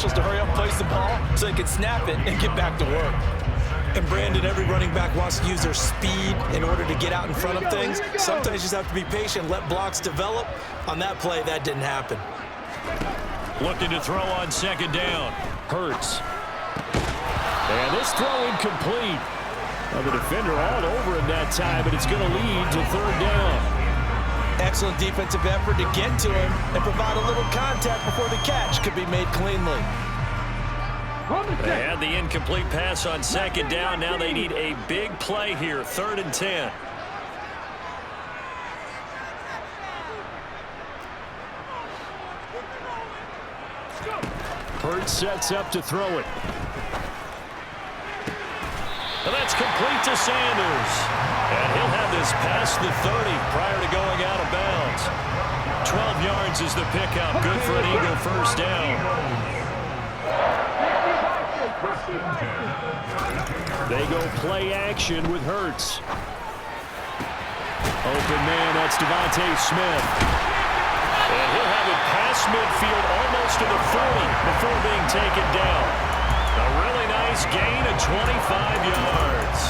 officials to hurry up, place the ball, so they can snap it and get back to work. And Brandon, every running back wants to use their speed in order to get out in front of things. Sometimes you just have to be patient, let blocks develop. On that play, that didn't happen. Looking to throw on second down. Hurts. And this throw incomplete. Well, the defender all over him that time, but it's going to lead to third down. Excellent defensive effort to get to him and provide a little contact before the catch could be made cleanly. They had the incomplete pass on second down. Now they need a big play here, 3rd and 10. Hurts sets up to throw it. And that's complete to Sanders. And he'll have this past the 30 prior to going out of bounds. 12 yards is the pickup. Good for an Eagle first down. They go play action with Hurts. Open man, that's Devontae Smith. And he'll have it past midfield almost to the 40 before being taken down. A really nice gain of 25 yards.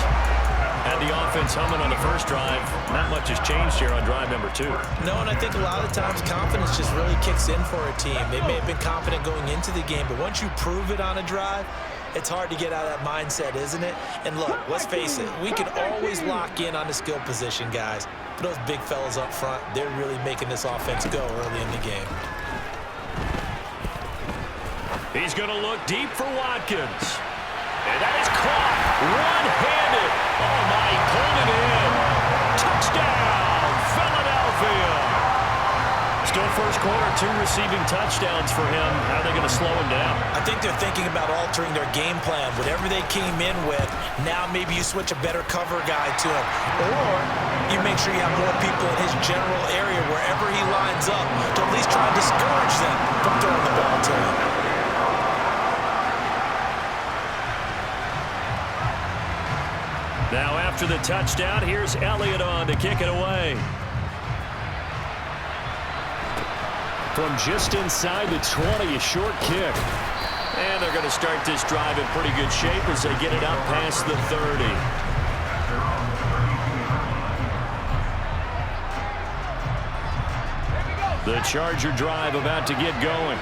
Had the offense humming on the first drive. Not much has changed here on drive number 2. No, and I think a lot of times confidence just really kicks in for a team. They may have been confident going into the game, but once you prove it on a drive, it's hard to get out of that mindset, isn't it? And look, let's face it, we can always lock in on the skill position, guys. But those big fellas up front, they're really making this offense go early in the game. He's going to look deep for Watkins. And that is caught one-handed. Oh, my, he pulled it in. Touchdown, Philadelphia. Still first quarter, 2 receiving touchdowns for him. How are they going to slow him down? I think they're thinking about altering their game plan. Whatever they came in with, now maybe you switch a better cover guy to him. Or you make sure you have more people in his general area wherever he lines up to at least try and discourage them from throwing the ball to him. Now after the touchdown, here's Elliott on to kick it away. From just inside the 20, a short kick. And they're going to start this drive in pretty good shape as they get it up past the 30. The Charger drive about to get going.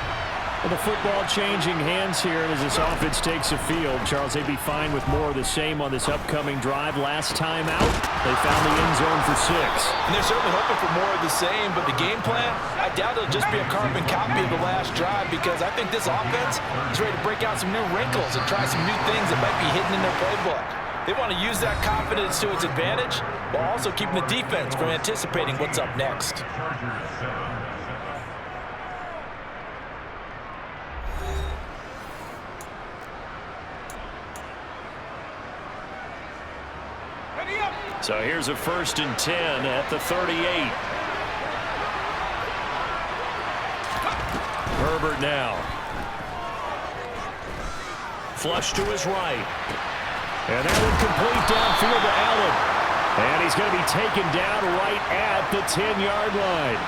Well, the football changing hands here as this offense takes the field. Charles, they'd be fine with more of the same on this upcoming drive. Last time out, they found the end zone for 6. And they're certainly hoping for more of the same, but the game plan, I doubt it'll just be a carbon copy of the last drive because I think this offense is ready to break out some new wrinkles and try some new things that might be hidden in their playbook. They want to use that confidence to its advantage while also keeping the defense from anticipating what's up next. So here's a 1st and 10 at the 38. Herbert now. Flush to his right. And that one complete downfield to Allen. And he's going to be taken down right at the 10-yard line.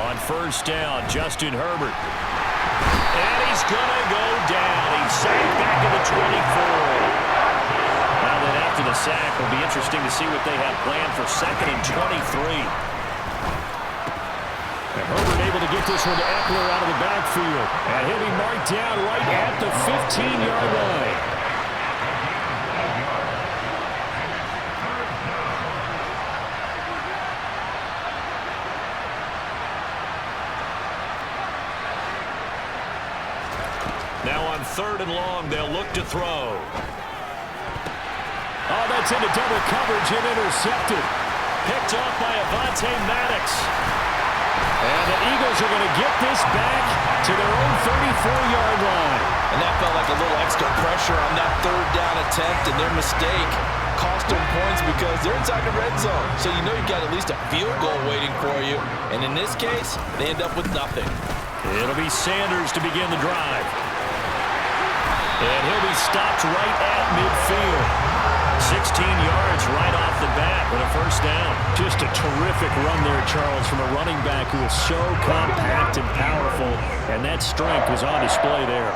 On 1st down, Justin Herbert. And he's going to go down. He's sacked back at the 24. Now then, after the sack, it'll be interesting to see what they have planned for 2nd and 23. And Herbert able to get this one to Eckler out of the backfield. And he'll be marked down right at the 15-yard line. Now on 3rd and long, they'll look to throw. Oh, that's into double coverage and intercepted. Picked off by Avonte Maddox. And the Eagles are going to get this back to their own 34-yard line. And that felt like a little extra pressure on that 3rd down attempt, and their mistake cost them points because they're inside the red zone. So you know you've got at least a field goal waiting for you. And in this case, they end up with nothing. It'll be Sanders to begin the drive. And he'll be stopped right at midfield. 16 yards right off the bat with a 1st down. Just a terrific run there, Charles, from a running back who is so compact and powerful. that strength was on display there.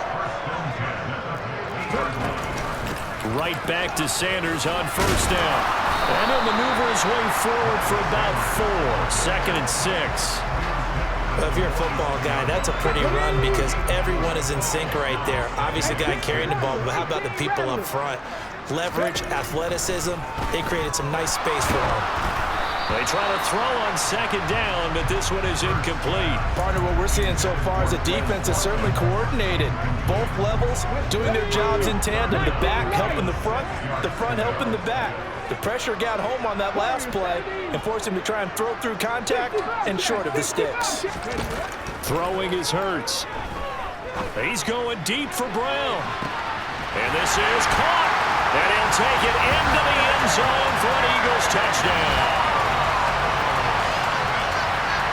Right back to Sanders on first down. And he'll maneuver his way forward for about 4. 2nd and 6. Well, if you're a football guy, that's a pretty run because everyone is in sync right there. Obviously, the guy carrying the ball, but how about the people up front? Leverage, athleticism, they created some nice space for him. They try to throw on 2nd down, but this one is incomplete. Partner, what we're seeing so far is the defense is certainly coordinated. Both levels doing their jobs in tandem. The back helping the front helping the back. The pressure got home on that last play and forced him to try and throw through contact and short of the sticks. Throwing is Hurts. He's going deep for Brown. And this is caught. And he'll take it into the end zone for an Eagles touchdown.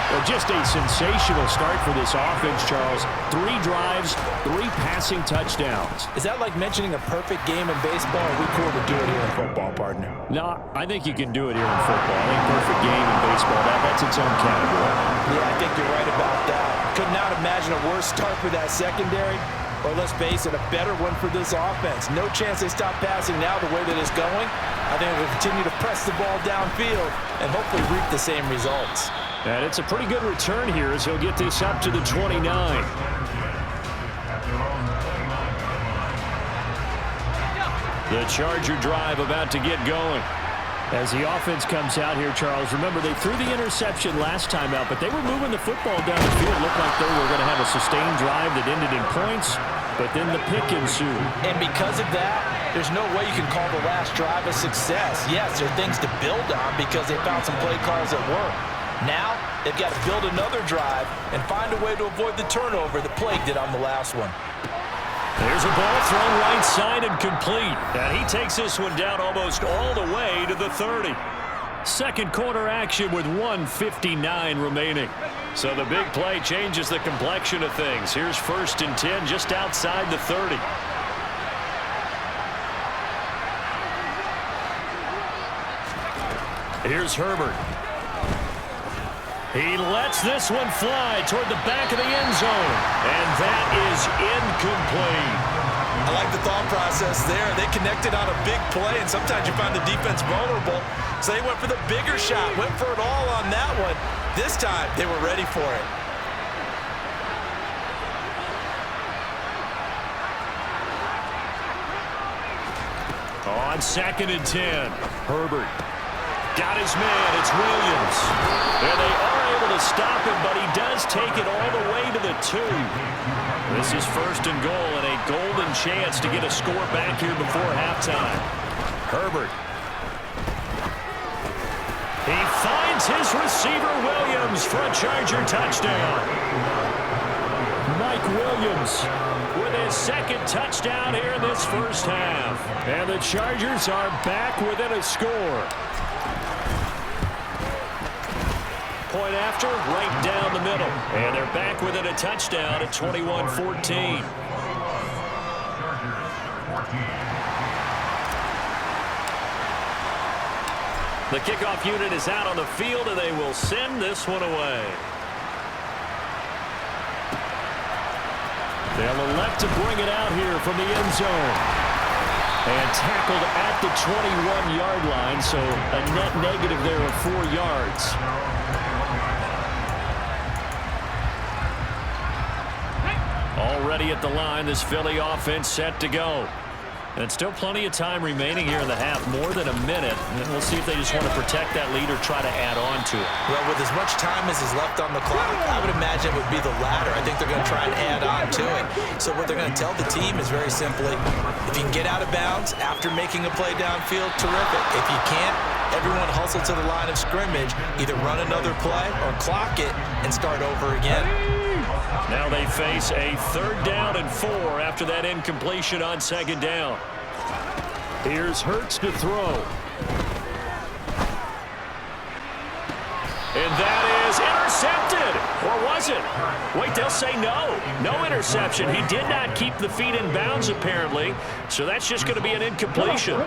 Well, just a sensational start for this offense, Charles. 3 drives, 3 passing touchdowns. Is that like mentioning a perfect game in baseball? Or are we cool to do it here in football, partner? No, I think you can do it here in football. I think perfect game in baseball, that's its own category. Yeah, I think you're right about that. Could not imagine a worse start for that secondary. Or let's face it, a better one for this offense. No chance they stop passing now the way that it's going. I think we'll continue to press the ball downfield and hopefully reap the same results. And it's a pretty good return here as he'll get this up to the 29. The Charger drive about to get going. As the offense comes out here, Charles, remember they threw the interception last time out, but they were moving the football down the field. It looked like they were going to have a sustained drive that ended in points, but then the pick ensued. And because of that, there's no way you can call the last drive a success. Yes, there are things to build on because they found some play calls that work. Now, they've got to build another drive and find a way to avoid the turnover that plagued it on the last one. There's a ball thrown right side and complete. And he takes this one down almost all the way to the 30. Second quarter action with 1:59 remaining. So the big play changes the complexion of things. Here's 1st and 10 just outside the 30. Here's Herbert. He lets this one fly toward the back of the end zone. And that is incomplete. I like the thought process there. They connected on a big play, and sometimes you find the defense vulnerable. So they went for the bigger shot, went for it all on that one. This time, they were ready for it. On 2nd and 10, Herbert got his man. It's Williams. And they are able to stop him, but he does take it all the way to the 2. This is 1st and goal and a golden chance to get a score back here before halftime. Herbert. He finds his receiver, Williams, for a Charger touchdown. Mike Williams with his 2nd touchdown here in this first half. And the Chargers are back within a score. Point after, right down the middle. And they're back within a touchdown at 21-14. The kickoff unit is out on the field, and they will send this one away. They'll elect to bring it out here from the end zone. And tackled at the 21-yard line, so a net negative there of 4 yards. Already at the line, this Philly offense set to go. And still plenty of time remaining here in the half, more than a minute. And we'll see if they just want to protect that lead or try to add on to it. Well, with as much time as is left on the clock, I would imagine it would be the latter. I think they're going to try and add on to it. So what they're going to tell the team is very simply, if you can get out of bounds after making a play downfield, terrific. If you can't, everyone hustle to the line of scrimmage, either run another play or clock it and start over again. Now they face a 3rd down and 4 after that incompletion on 2nd down. Here's Hurts to throw. And that is intercepted. Or was it? Wait, they'll say no. No interception. He did not keep the feet in bounds, apparently. So that's just going to be an incompletion.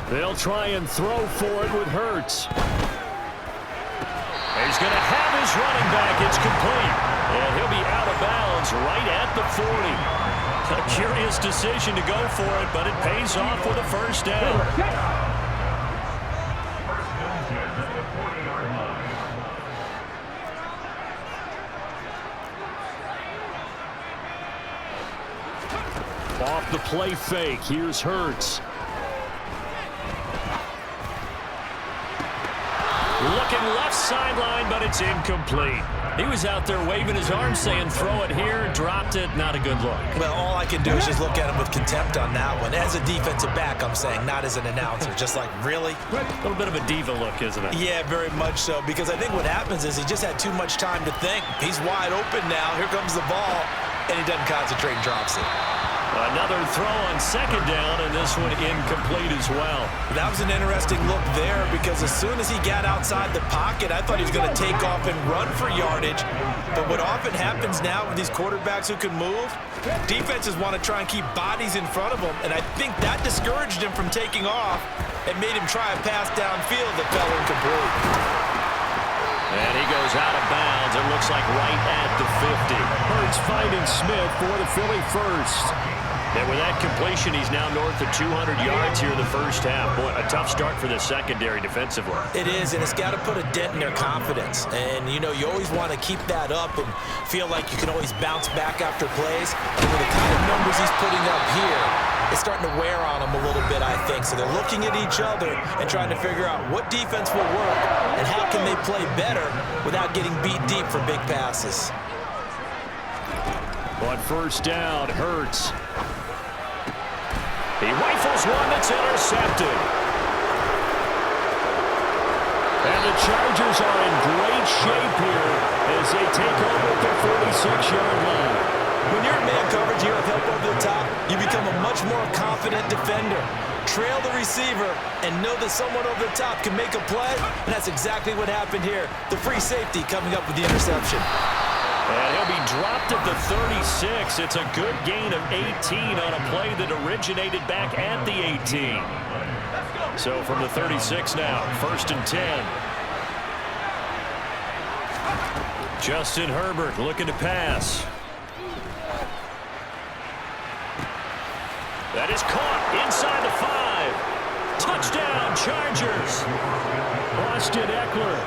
They'll try and throw for it with Hurts. He's going to have his running back. It's complete. And he'll be out of bounds right at the 40. A curious decision to go for it, but it pays off with a first down. Off the play fake, here's Hurts. Looking left sideline, but it's incomplete. He was out there waving his arms saying, throw it here, dropped it, not a good look. Well, all I can do is just look at him with contempt on that one. As a defensive back, I'm saying, not as an announcer. Just like, really? A little bit of a diva look, isn't it? Yeah, very much so, because I think what happens is he just had too much time to think. He's wide open now. Here comes the ball, and he doesn't concentrate and drops it. Another throw on second down, and this one incomplete as well. That was an interesting look there because as soon as he got outside the pocket, I thought he was going to take off and run for yardage. But what often happens now with these quarterbacks who can move, defenses want to try and keep bodies in front of them, and I think that discouraged him from taking off and made him try a pass downfield that fell incomplete. And he goes out of bounds. It looks like right at the 50. Hurts finding Smith for the Philly first. And with that completion, he's now north of 200 yards here in the first half. Boy, a tough start for the secondary defensively. It is, and it's got to put a dent in their confidence. And, you know, you always want to keep that up and feel like you can always bounce back after plays. And with the kind of numbers he's putting up here, it's starting to wear on them a little bit, I think. So they're looking at each other and trying to figure out what defense will work and how can they play better without getting beat deep for big passes. On first down, Hurts. He rifles one that's intercepted. And the Chargers are in great shape here as they take over at the 46-yard line. When you're in man coverage, you have help over the top, you become a much more confident defender. Trail the receiver and know that someone over the top can make a play, and that's exactly what happened here. The free safety coming up with the interception. And he'll be dropped at the 36. It's a good gain of 18 on a play that originated back at the 18. So from the 36 now, 1st and 10. Justin Herbert looking to pass. That is caught inside the 5. Touchdown, Chargers. Austin Eckler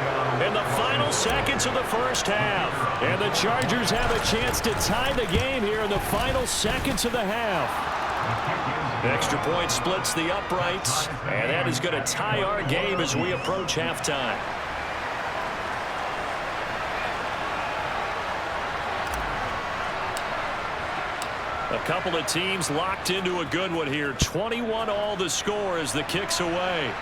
in the final seconds of the first half. And the Chargers have a chance to tie the game here in the final seconds of the half. Extra point splits the uprights, and that is going to tie our game as we approach halftime. A couple of teams locked into a good one here. 21 all the score as the kick's away.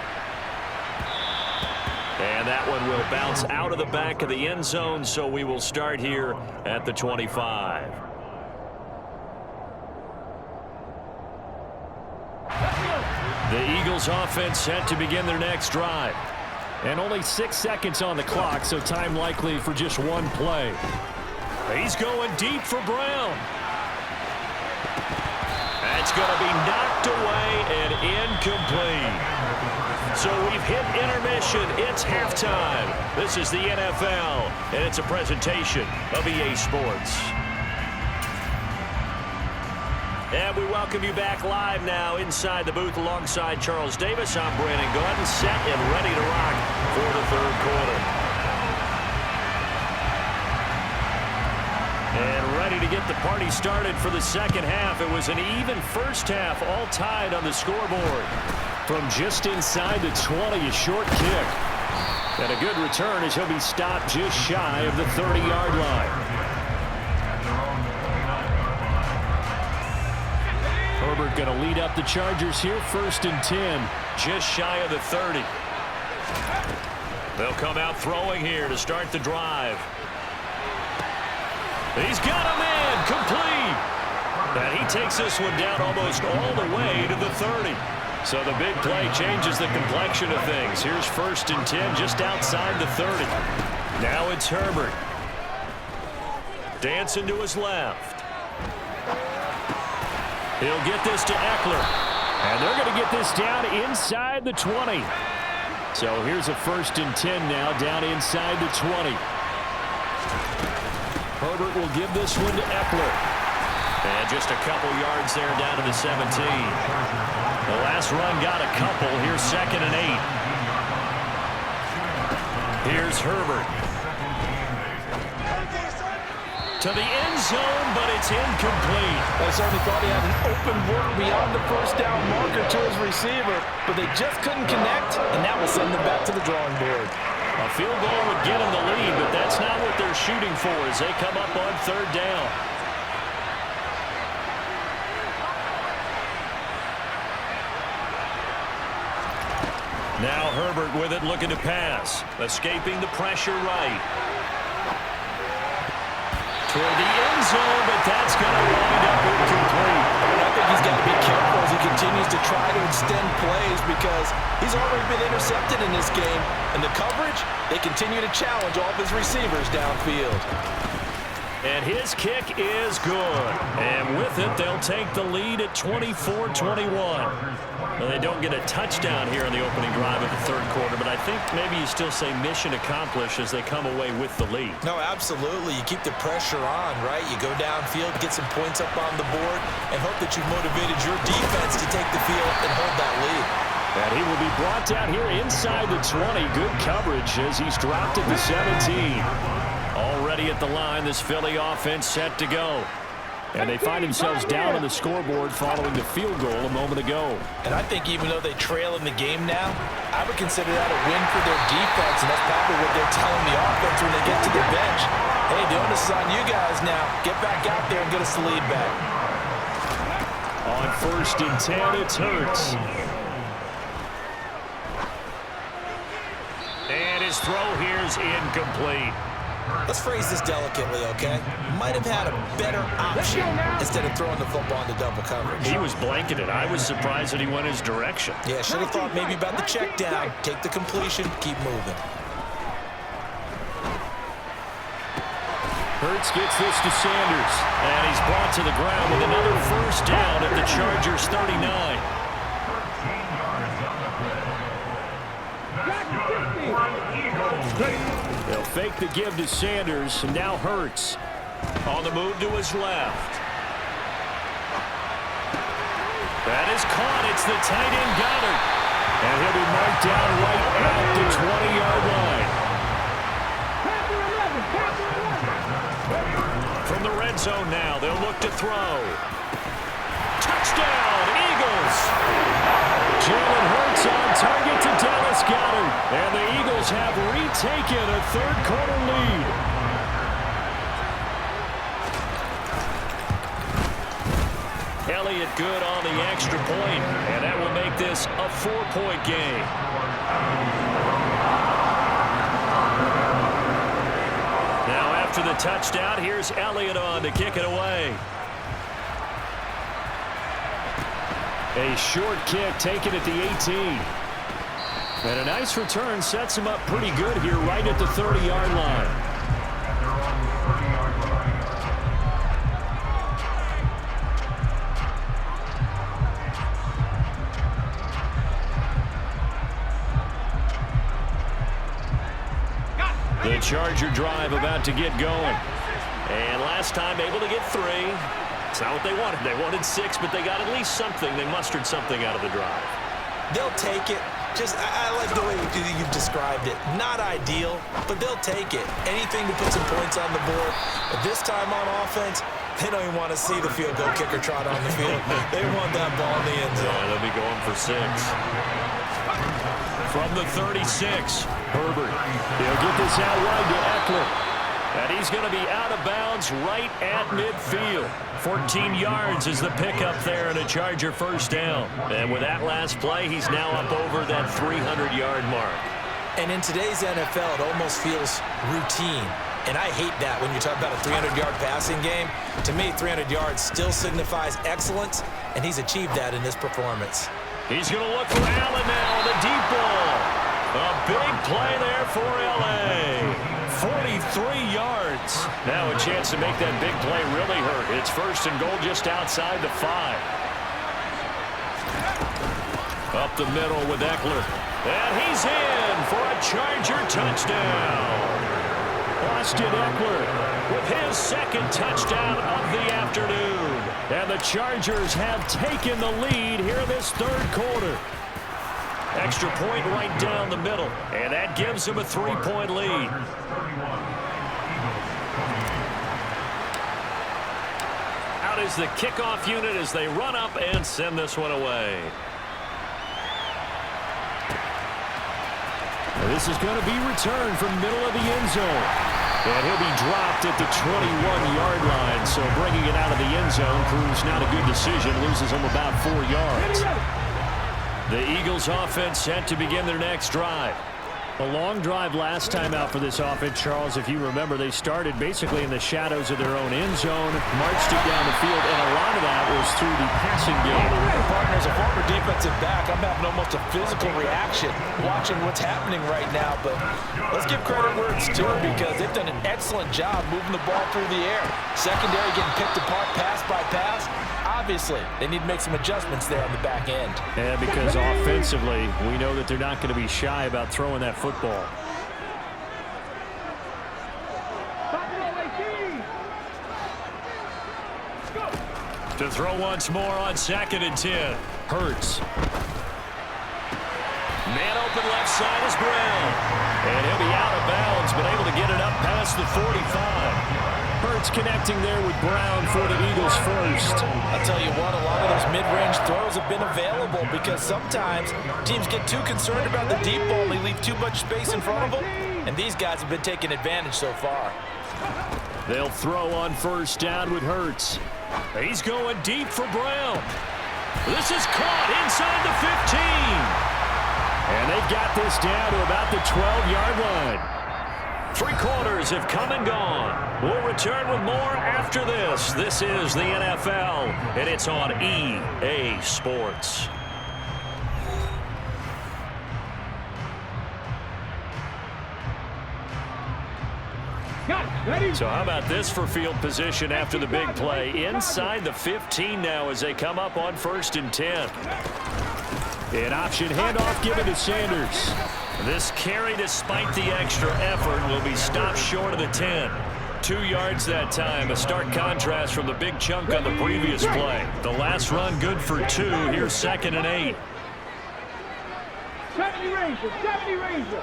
And that one will bounce out of the back of the end zone, so we will start here at the 25. The Eagles offense set to begin their next drive. And only 6 seconds on the clock, so time likely for just one play. He's going deep for Brown. That's going to be knocked away and incomplete. So we've hit intermission. It's halftime. This is the NFL, and it's a presentation of EA Sports. And we welcome you back live now inside the booth alongside Charles Davis. I'm Brandon Gordon, set and ready to rock for the third quarter. And ready to get the party started for the second half. It was an even first half, all tied on the scoreboard. From just inside the 20, a short kick. And a good return as he'll be stopped just shy of the 30-yard line. Herbert going to lead up the Chargers here, 1st and 10. Just shy of the 30. They'll come out throwing here to start the drive. He's got a man, complete. And he takes this one down almost all the way to the 30. So the big play changes the complexion of things. Here's 1st and 10 just outside the 30. Now it's Herbert. Dancing to his left. He'll get this to Eckler. And they're going to get this down inside the 20. So here's a 1st and 10 now, down inside the 20. Herbert will give this one to Eckler. And just a couple yards there down to the 17. The last run got a couple. Here's 2nd and 8. Here's Herbert. To the end zone, but it's incomplete. I certainly thought he had an open look beyond the 1st down marker to his receiver, but they just couldn't connect, and that will send them back to the drawing board. A field goal would get them the lead, but that's not what they're shooting for as they come up on 3rd down. Now Herbert with it, looking to pass. Escaping the pressure right. Toward the end zone, but that's going to wind up incomplete. And I think he's got to be careful as he continues to try to extend plays because he's already been intercepted in this game. And the coverage, they continue to challenge all of his receivers downfield. And his kick is good. And with it, they'll take the lead at 24-21. Well, they don't get a touchdown here in the opening drive of the 3rd quarter, but I think maybe you still say mission accomplished as they come away with the lead. No, absolutely. You keep the pressure on, right? You go downfield, get some points up on the board, and hope that you've motivated your defense to take the field and hold that lead. And he will be brought down here inside the 20. Good coverage as he's dropped at the 17. Already at the line, this Philly offense set to go. And they find themselves down on the scoreboard following the field goal a moment ago. And I think even though they trail in the game now, I would consider that a win for their defense, and that's probably what they're telling the offense when they get to the bench. Hey, the onus is on you guys now. Get back out there and get us the lead back. On 1st and 10, it's Hurts. And his throw here is incomplete. Let's phrase this delicately, okay? Might have had a better option instead of throwing the football into double coverage. He was blanketed. I was surprised that he went his direction. Yeah, should have thought maybe about the check down, take the completion, keep moving. Hurts gets this to Sanders, and he's brought to the ground with another 1st down at the Chargers' 39. They'll fake the give to Sanders, and now Hurts on the move to his left. That is caught. It's the tight end Goddard. And he'll be marked down right at the 20-yard line. From the red zone now, they'll look to throw. Touchdown, Eagles! Jalen Hurts on target to Dallas Goedert. And the Eagles have retaken a 3rd quarter lead. Elliott good on the extra point, and that will make this a 4-point game. Now after the touchdown, here's Elliott on to kick it away. A short kick taken at the 18. And a nice return sets him up pretty good here right at the 30-yard line. The Charger drive about to get going. And last time able to get 3. It's not what they wanted. They wanted 6, but they got at least something. They mustered something out of the drive. They'll take it. I like the way you've described it. Not ideal, but they'll take it. Anything to put some points on the board. But this time on offense, they don't even want to see the field goal kicker trot on the field. They want that ball in the end zone. Yeah, they'll be going for 6. From the 36, Herbert. He'll get this out wide to Eckler. And he's going to be out of bounds right at midfield. 14 yards is the pickup there and a Charger 1st down. And with that last play, he's now up over that 300-yard mark. And in today's NFL, it almost feels routine. And I hate that when you talk about a 300-yard passing game. To me, 300 yards still signifies excellence, and he's achieved that in this performance. He's going to look for Allen now on the deep ball. A big play there for L.A. 43 yards. Now a chance to make that big play really hurt. It's 1st and goal just outside the 5. Up the middle with Eckler. And he's in for a Charger touchdown. Austin Eckler with his second touchdown of the afternoon. And the Chargers have taken the lead here in this third quarter. Extra point right down the middle. And that gives them a 3-point lead. Out is the kickoff unit as they run up and send this one away. And this is going to be returned from middle of the end zone. And he'll be dropped at the 21-yard line. So bringing it out of the end zone proves not a good decision. Loses him about 4 yards. The Eagles offense set to begin their next drive. A long drive last time out for this offense, Charles. If you remember, they started basically in the shadows of their own end zone, marched it down the field, and a lot of that was through the passing game. Partner, as a former defensive back, I'm having almost a physical reaction watching what's happening right now. But let's give credit where it's due because they've done an excellent job moving the ball through the air. Secondary getting picked apart pass by pass. Obviously, they need to make some adjustments there on the back end. And because offensively, we know that they're not going to be shy about throwing that football. To throw once more on 2nd and 10. Hurts. Man open left side is Brown. And he'll be out of bounds, but able to get it up past the 45. Hurts connecting there with Brown for the Eagles first. I'll tell you what, a lot of those mid-range throws have been available because sometimes teams get too concerned about the deep ball and they leave too much space in front of them, and these guys have been taking advantage so far. They'll throw on 1st down with Hurts. He's going deep for Brown. This is caught inside the 15. And they've got this down to about the 12-yard line. 3 quarters have come and gone. We'll return with more after this. This is the NFL, and it's on EA Sports. So how about this for field position after the big play? Inside the 15 now as they come up on 1st and 10. An option handoff given to Sanders. This carry, despite the extra effort, will be stopped short of the 10. 2 yards that time, a stark contrast from the big chunk on the previous play. The last run good for 2. Here's 2nd and 8. 70 Ranger.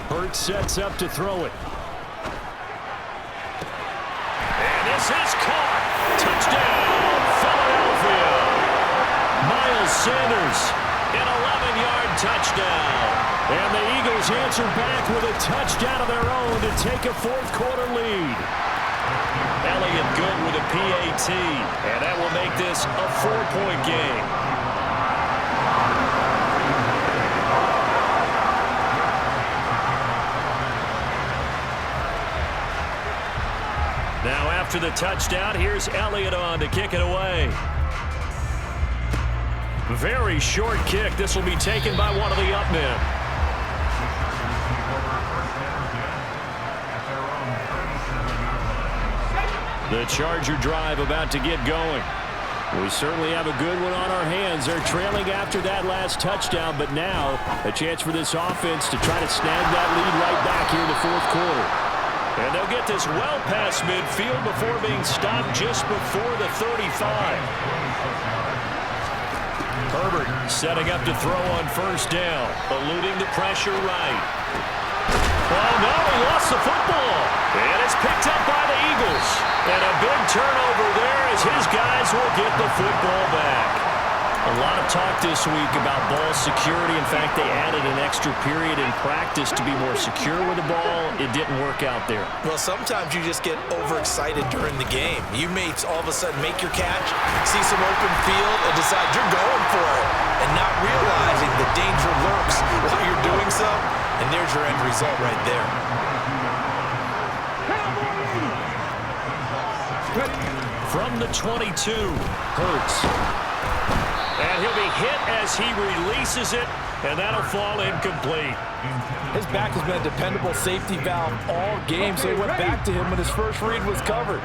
Hurts sets up to throw it. And this is caught. Touchdown, Philadelphia. Miles Sanders, an 11-yard touchdown. And the Eagles answer back with a touchdown of their own to take a 4th quarter lead. Elliott good with a PAT, and that will make this a 4-point game. Now after the touchdown, here's Elliott on to kick it away. Very short kick. This will be taken by one of the up men. The Charger drive about to get going. We certainly have a good one on our hands. They're trailing after that last touchdown, but now a chance for this offense to try to snag that lead right back here in the 4th quarter. And they'll get this well past midfield before being stopped just before the 35. Herbert setting up to throw on 1st down, eluding the pressure right. Oh, no, he lost the football. And it's picked up by the Eagles. And a big turnover there as his guys will get the football back. A lot of talk this week about ball security. In fact, they added an extra period in practice to be more secure with the ball. It didn't work out there. Well, sometimes you just get overexcited during the game. You may all of a sudden make your catch, see some open field, and decide you're going for it, and not realizing the danger lurks while you're doing so, and there's your end result right there. From the 22, Hurts. And he'll be hit as he releases it, and that'll fall incomplete. His back has been a dependable safety valve all game, so he went back to him when his first read was covered.